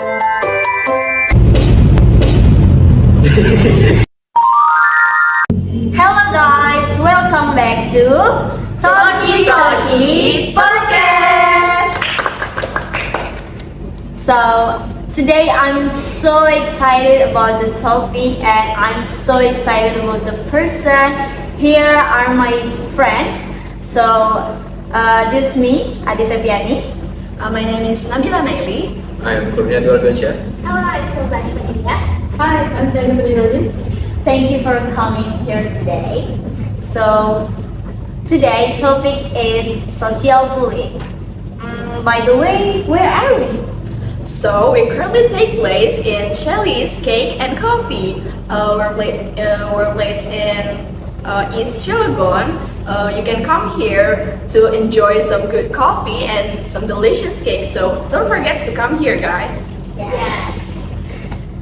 Hello guys, welcome back to Talky Talky Podcast. So today I'm so excited about the topic and I'm so excited about the person. Here are my friends. So this is me, Adi Sepiani. My name is Nabila Naili. I am Kurnia Dwalbensyah. Hello, I'm Kobach Padilla. Hi, I'm Zainab Badinoddin. Thank you for coming here today. So today topic is social bullying. By the way, where are we? So we currently take place in Shelly's Cake and Coffee. We're placed in East Cilegon. You can come here to enjoy some good coffee and some delicious cake. So don't forget to come here, guys. Yes.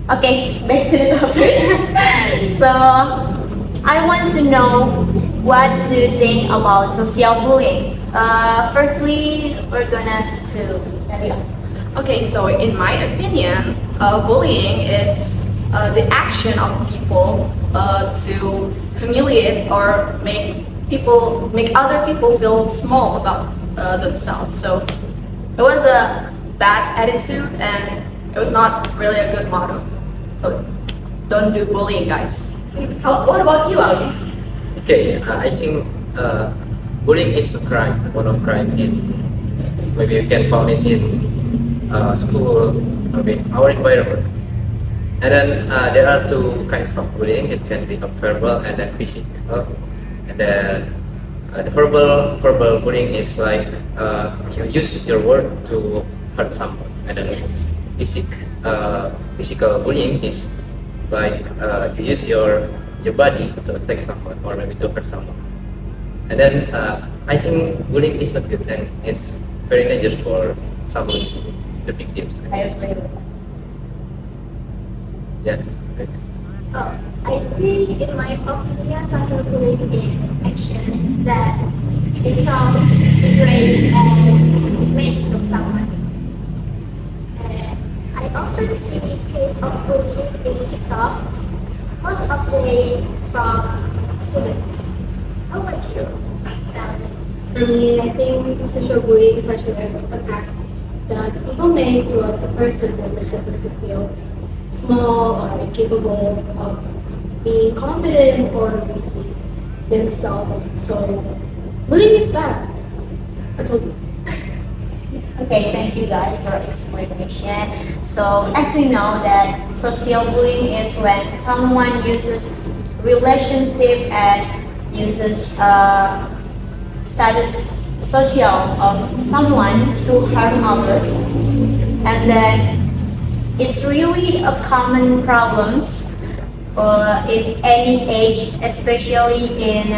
Okay, back to the topic. So I want to know, what do you think about social bullying? Firstly, we're gonna to Nadia. Okay, so in my opinion, bullying is the action of people to humiliate or make other people feel small about themselves. So it was a bad attitude and it was not really a good motto. So don't do bullying, guys. What about you, Ali? Okay, I think bullying is a crime, one of crime in maybe you can find it in school, maybe our environment. And then there are two kinds of bullying. It can be verbal and then physical. And then the verbal bullying is like you use your word to hurt someone. And then physical bullying is like you use your body to attack someone or maybe to hurt someone. And then I think bullying is not good and it's very dangerous for someone, the victims. I agree. Yeah. Thanks. So I think, in my opinion, social bullying is action that insult, degrade, and image to someone. I often see cases of bullying in TikTok, most of them from students. How about you, Sally? For me, I think social bullying is actually an act that people make towards a person that makes a person feel small or incapable of being confident or being themselves. So bullying is bad. I told you. Okay, thank you guys for explanation. So as we know that social bullying is when someone uses relationship and uses status social of someone to harm others, and then it's really a common problem in any age, especially in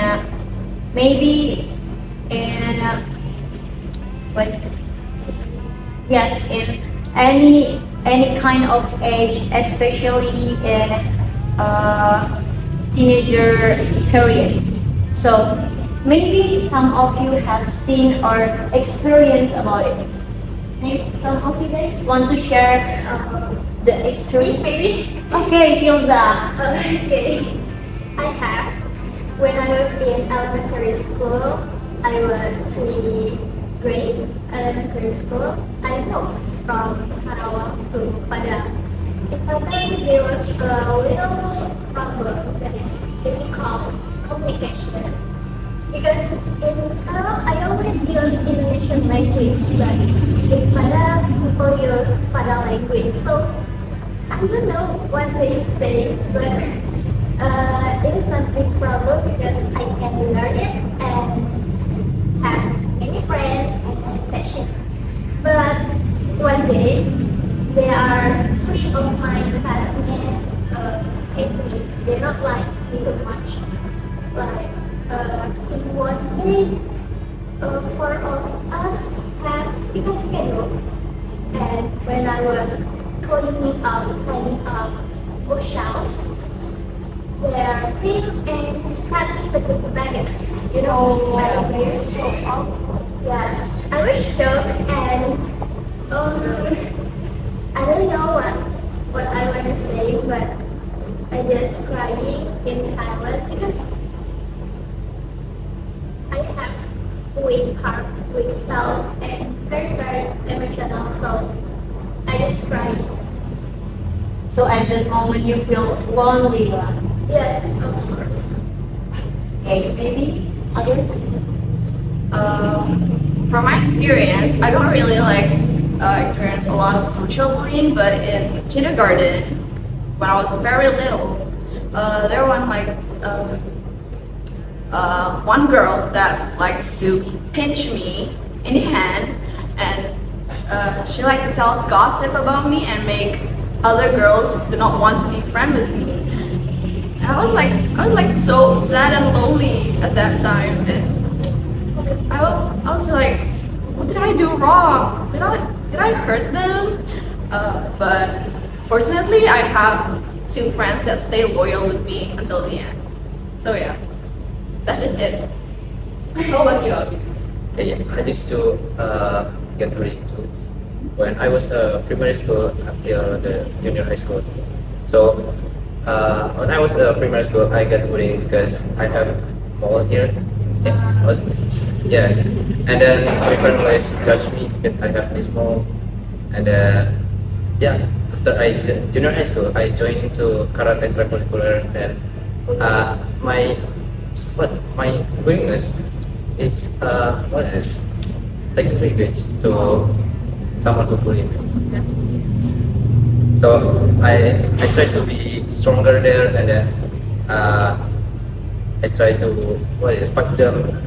maybe in yes, in any kind of age, especially in teenager period. So maybe some of you have seen or experienced about it. Maybe some of you guys want to share the experience. Maybe. Okay, Filza. Okay. I have. When I was in elementary school, I was 3 grade elementary school. I moved from Karawang to Padang. In Padang, there was a little problem that is difficult communication. Because in Karawang, I always use Indonesian language, but in Padang, people use Padang language. So I don't know what they say, but it is not a big problem because I can learn it and have many friends and attention. But one day, there are 3 of my classmates hate me. They don't like me too much. Like in one day, 4 of us have become scheduled. And when I was cleaning up bookshelf, they're clean and scrappy with the baggage. You know, baggage. So awful. Yes, I was shocked and I don't know what I want to say, but I just crying in silence because I have weak heart, weak self, and very emotional. So I just cry. So at that moment you feel lonely, right? Yes, of course. Okay, maybe others? From my experience, I don't really experience a lot of social bullying, but in kindergarten, when I was very little, there was one girl that likes to pinch me in the hand, and she liked to tell us gossip about me and make other girls do not want to be friends with me. And I was like so sad and lonely at that time, and I was like, what did I do wrong? Did I hurt them? But fortunately, I have two friends that stay loyal with me until the end. So yeah, that's just it. How about you, Abi? Okay, yeah, I used to get bullied too when I was primary school until the junior high school. So when I was primary school, I got bullied because I have mole here. Yeah, and then my families judge me because I have this mole. And yeah, after junior high school, I joined into karate extracurricular, and my willingness is taking revenge to someone who bullied me. So I try to be stronger there, and then I try to fight them.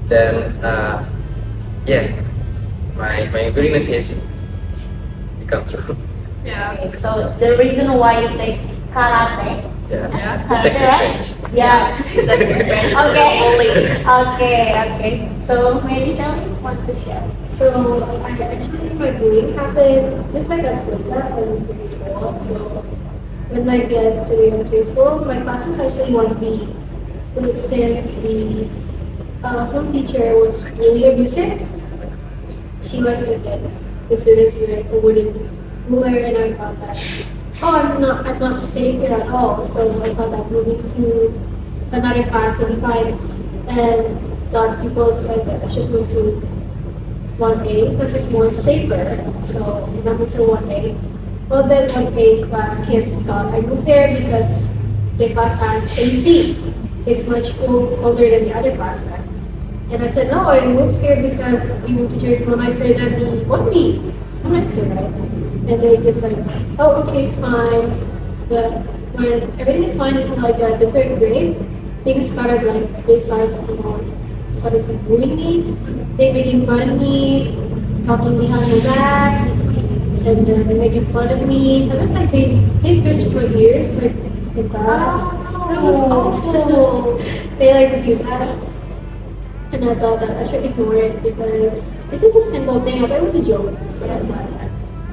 Then yeah, my willingness is become true. Yeah. Okay, so the reason why you take karate, Yeah, Yeah. to take revenge. yeah. Take revenge to the Okay. bully. Okay. So maybe Sally want to share. So my bullying happened just like at Flipkart in grade school. So when I get to elementary school, my classes actually 1B. But since the home teacher was really abusive, she likes to get the students with a wooden ruler, and I thought that, oh, I'm not safe here at all. So I thought that moving to another class would be fine. And got people said that I should move to 1A because it's more safer. So I moved to 1A. Well, then 1A class kids thought I moved there because the class has AC. It's much colder than the other class, right? And I said, no, I moved here because the home teacher is more nicer than the 1B. It's more nicer, right? And they just like, oh, okay, fine. But when everything is fine until like the third grade, things started they started to bully me. They making fun of me, talking behind my back, and they're making fun of me. So that's like they bitch for years, like that. That was awful. They like to do that. And I thought that I should ignore it because it's just a simple thing. I thought it was a joke. So I thought that.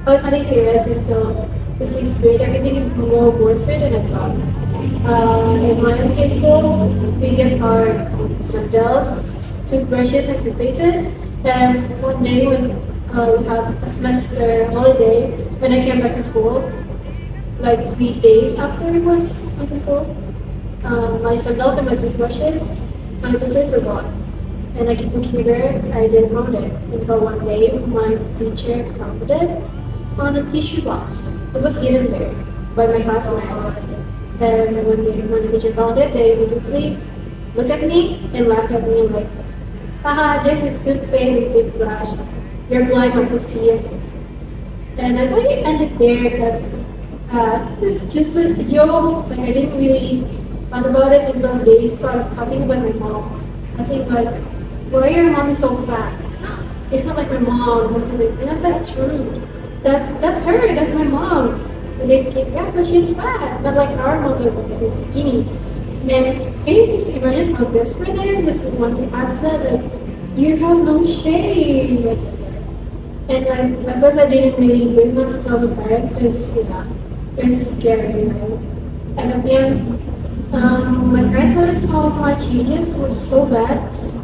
Oh, it's nothing serious until the 6th grade. Everything is more worse than I thought. In my elementary school, we get our sandals, toothbrushes, and toothpastes. And one day when we have a semester holiday, when I came back to school, like 3 days after it was after school, my sandals and my toothbrushes were gone. And I keep looking there, I didn't find it until one day my teacher found it on a tissue box. It was hidden there by my classmates. And when the teacher found it, they immediately look at me and laugh at me and like, haha, there's a toothpaste and toothbrush. You're blind not to see it. And I thought it ended there because it's just a joke. Like I didn't really thought about it until they started talking about my mom. I was like, why your mom is so fat? It's not like my mom. And I said, true. That's her. That's my mom. And they keep, yeah, but she's fat. Not like our mom, like she's skinny. And can you just imagine how desperate they are? Just want to ask that, like, you have no shame. And at first I didn't really want to tell the parents because, it's scary, And at the end, my parents noticed how my changes were so bad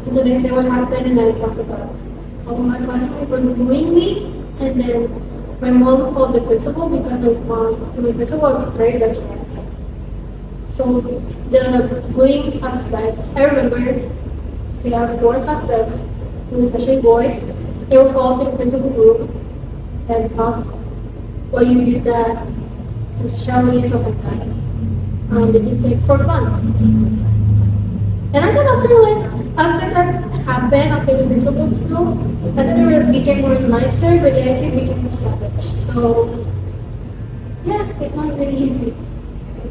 until they said what happened, and I talked about how my classmates were bullying me, and then my mom called the principal because my mom and my principal are very best friends. So the bullying suspects, I remember we have 4 suspects, especially boys. They will call to the principal room and talk, well, you did that to Shelly and stuff like that. They just say for fun. And I thought after that happened, after the principal's school, I thought they became more nicer, but they actually became more savage. So yeah, it's not really easy.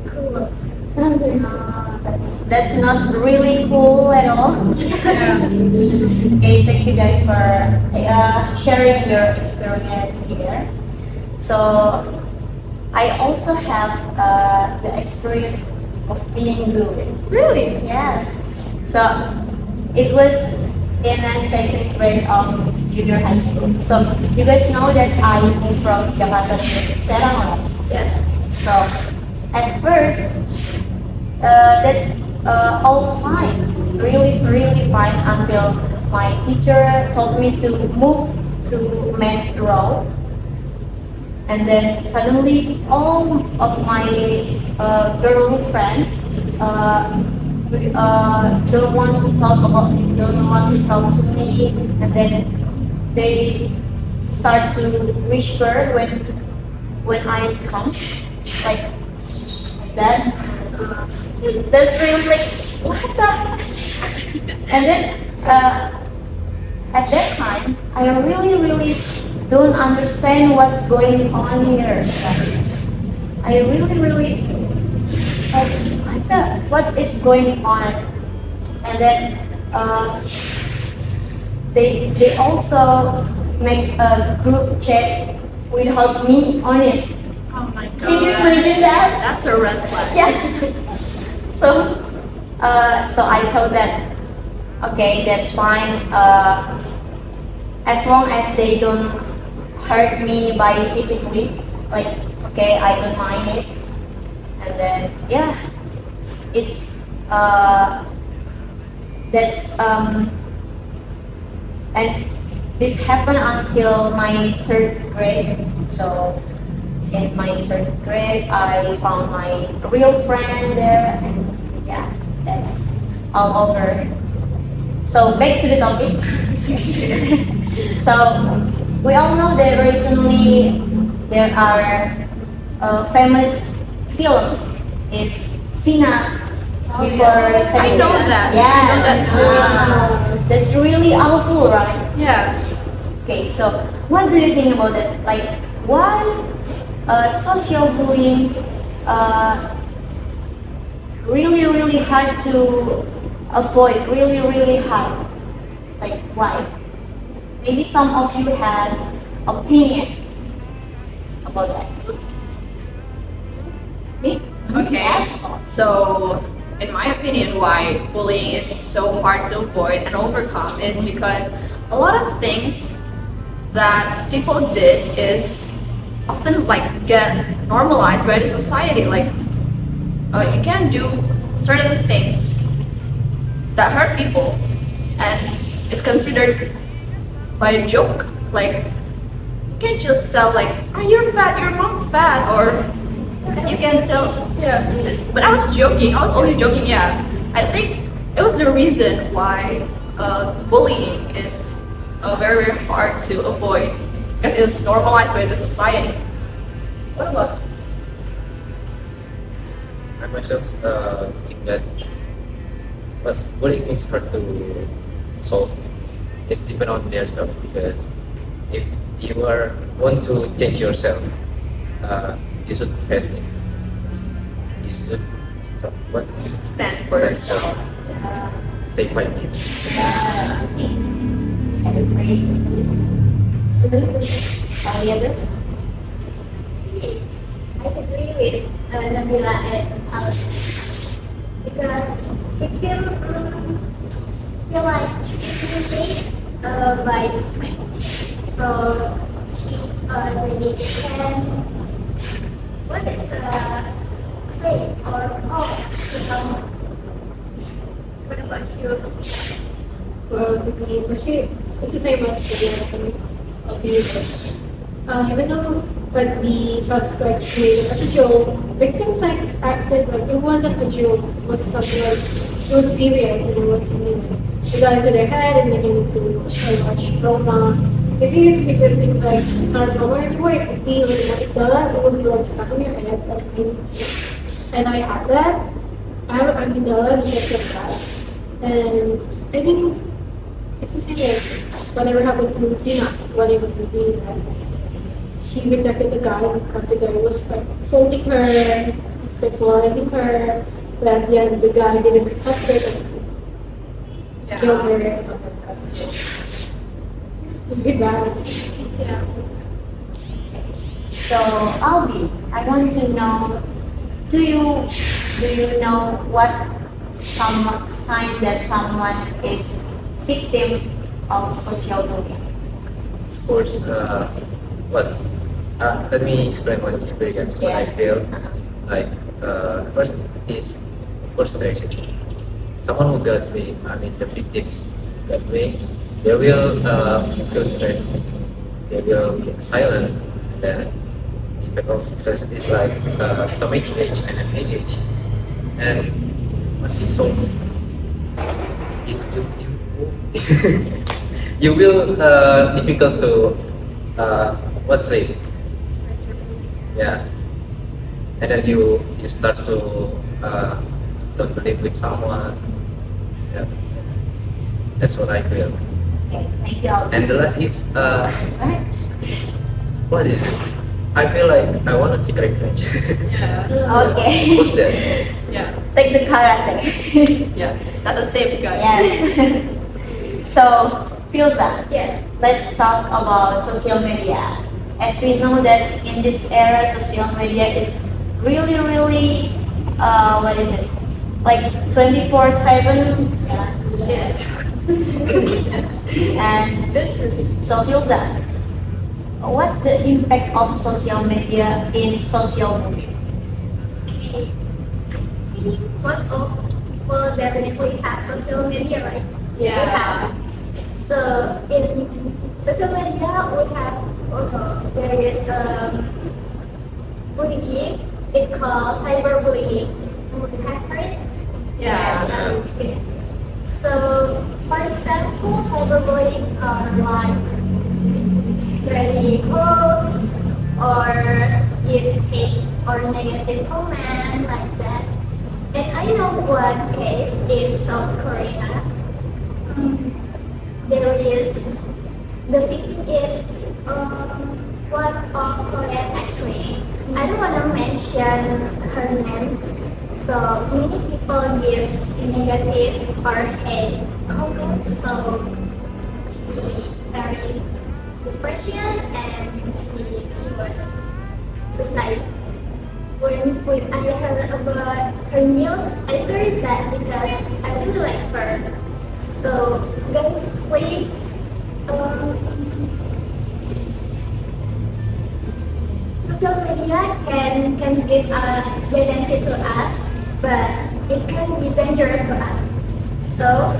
Cool. That's not really cool at all. Okay, thank you guys for sharing your experience here. So I also have the experience of being bullied. Really? Yes. So it was in a second grade of junior high school. So you guys know that I moved from Jakarta to Serang, right? Yes. So at first, that's all fine, really fine until my teacher told me to move to men's row, and then suddenly all of my girl friends don't want to talk to me, and then they start to whisper when I come, like that. That's really like, what the? And then at that time, I really don't understand what's going on here. I really what is going on? And then they also make a group chat without me on it. Oh my god. Can you imagine that? That's a red flag. Yes. So I told that, okay, that's fine. As long as they don't hurt me by physically, like, okay, I don't mind it. And then yeah, it's that's and this happened until my 3rd grade. So in my 3rd grade, I found my real friend there, and yeah, that's all over. So back to the topic. So we all know that recently there are famous film is Fina before I know that. Yes. I know that. That's really awful, right? Yeah. Okay, so what do you think about it? Like, why social bullying really hard to avoid? Really hard. Like, why? Maybe some of you has opinion about that. Me? Okay. Yes. So, in my opinion, why bullying is so hard to avoid and overcome is because a lot of things that people did is often like get normalized by the society. Like, you can do certain things that hurt people, and it's considered by a joke. Like, you can just tell like, "Oh, you're fat. Your mom fat," or you can tell, yeah. But I was joking. I was only joking. Yeah, I think it was the reason why bullying is very hard to avoid because it was normalized by the society. What about? I myself think that, but bullying is hard to solve. It's depend on yourself, because if you want to change yourself, you should face it. You should Stand for yourself. Stay fighting. Yes. I agree. Any others? I agree with Nabila and Alex because victim feel like intimidate by suspect. So they can say or talk to someone. What about you? Well, for me, actually, it's the same as the other opinion. Even though like the suspects made it as a joke, victims like acted like it wasn't a joke. It was something like it was serious and it was something like it got into their head and making it to much trauma. Maybe if you could think like it's not trauma anymore, it would be like what it does, it would be like stuck in your head like and I had that. I have an amygdala because of that. And I think it's the same way. Whatever happened to Fina, whatever it be, that she rejected the guy because the guy was like assaulting her, sexualizing her, but at the end the guy didn't accept it and killed her or something like that. So it's pretty bad. Yeah. So Albi, I want to know, do you know what some sign that someone is victim of social bullying? Of course, what? Let me explain one experience. What I Yes. feel like first is of course stress. Someone who got me, I mean the victims got me, they will feel stressed. They will be silent, and then the impact of stress is like stomach ache and an ache. And once it's so, you will difficult to what's say, yeah, and then you start to don't believe with someone, yeah, that's what I feel. Okay, thank you, Albi. And the last is What? what is it? I feel like I want to take revenge. Yeah. Okay. What's that? Yeah. Take the karate. Yeah. That's a tip, guys. Yes. So, Filza, Yes. let's talk about social media. As we know that in this era, social media is really, really, what is it? Like 24/7. Yeah. Yes. And That's true. so, Filza, what the impact of social media in social bullying? Okay. I think most of people definitely have social media, right? We Yeah. have. So in social media, we have there is bullying. It called cyberbullying. You have heard it? Yeah. Okay. So, for example, cyberbullying are like spreading hoax or give hate or negative comment like that. And I know one case in South Korea. There is the victim is one of Korean actress. I don't want to mention her name. So many people give negative or hate comments. So she very depression and she was suicide. When I heard about her news, I very sad because I really like her. So guys, please social media can give a benefit to us, but it can be dangerous to us. So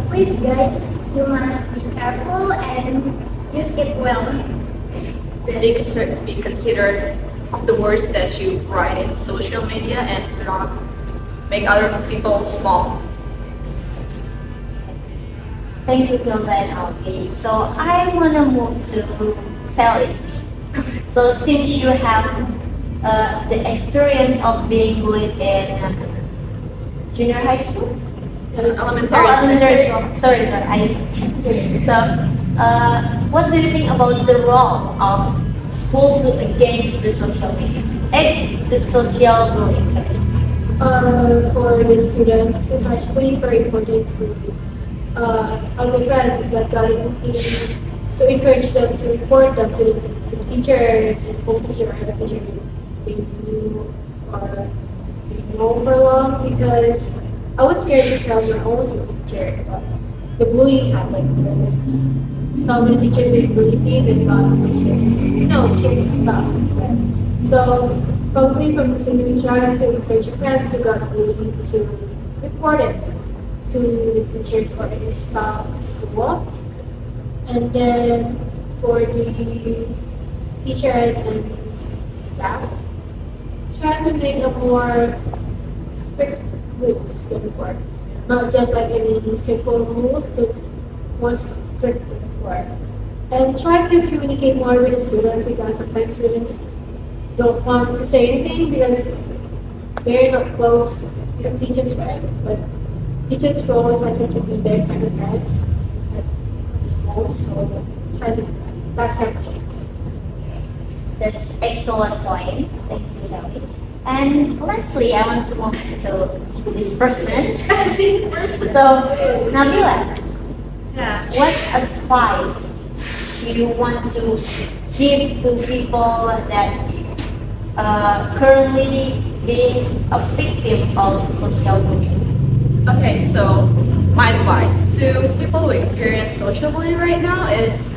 please guys, you must be careful and use it well. Be considered of the words that you write in social media and do not make other people small. Thank you, Filza and Albi. So I want to move to Sally. So since you have the experience of being bullied in junior high school, Elementary elementary school. Sorry. So, what do you think about the role of school to against the social media, the social bullying? Sorry. For the students, it's actually very important to have a friend that got it to encourage them to report them to the teachers, home teacher, or the teacher they knew or they know for long, because I was scared to tell my own teacher about the bullying happened, because so many teachers they bullied me and thought it's just kids stuff. So probably from the students trying to encourage your friends who got bullied to report it to the teachers or the staff at school. And then for the teacher and staffs try to make a more strict rules than before. Not just like any simple rules, but more strict than before. And try to communicate more with the students because sometimes students don't want to say anything because they're not close to the teachers, right? But teachers' role is also to be their second parents at school, so try to do that. That's my point. That's excellent point. Thank you, Sally. And lastly, I want to move to this person. So, Nabila, Yeah. what advice do you want to give to people that currently being a victim of social bullying? Okay, so my advice to people who experience social bullying right now is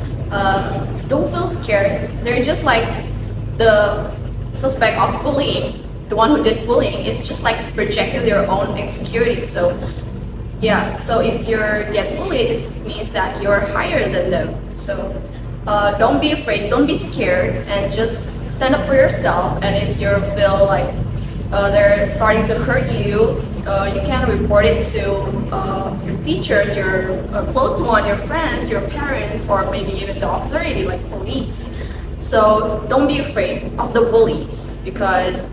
don't feel scared. They're just like the suspect of bullying. The one who did bullying is just like projecting their own insecurity. So yeah, so if you get bullied, it means that you're higher than them. So don't be afraid, don't be scared, and just stand up for yourself. And if you feel like they're starting to hurt you, you can report it to your teachers, your close one, your friends, your parents, or maybe even the authority like police. So don't be afraid of the bullies because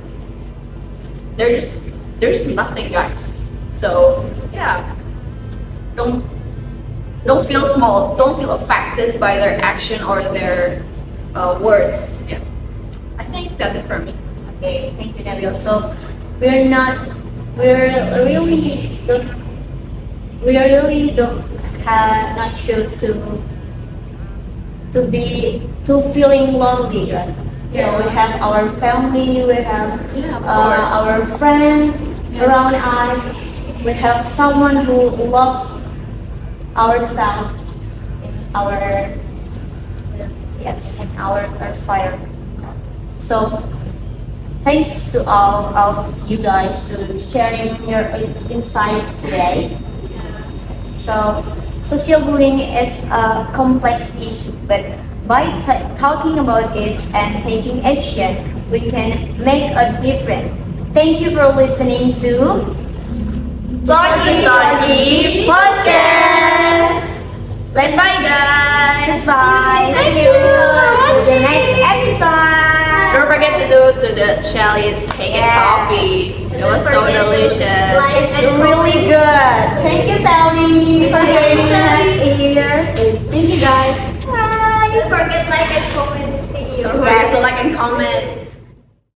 there's nothing, guys. So yeah, don't feel small, don't feel affected by their action or their words. Yeah, I think that's it for me. Okay, thank you, Nabila. So we're really don't have not sure to be to feeling lonely, right? Yes. So we have our family, we have Yeah, of course. our friends around us. We have someone who loves ourselves in our in our fire. So thanks to all of you guys to sharing your insight today. So social bullying is a complex issue, but by talking about it and taking action, we can make a difference. Thank you for listening to Talky Talky Podcast. Let's Bye, guys. Bye. Thank See you. to the next episode. Don't forget to do to the Shelly's cake and Yes. coffee. It was so forget to delicious. like It's really good. Thank you, Sally, for joining us here. Thank you guys. Bye. Don't forget like and comment this video. Don't forget to like and comment.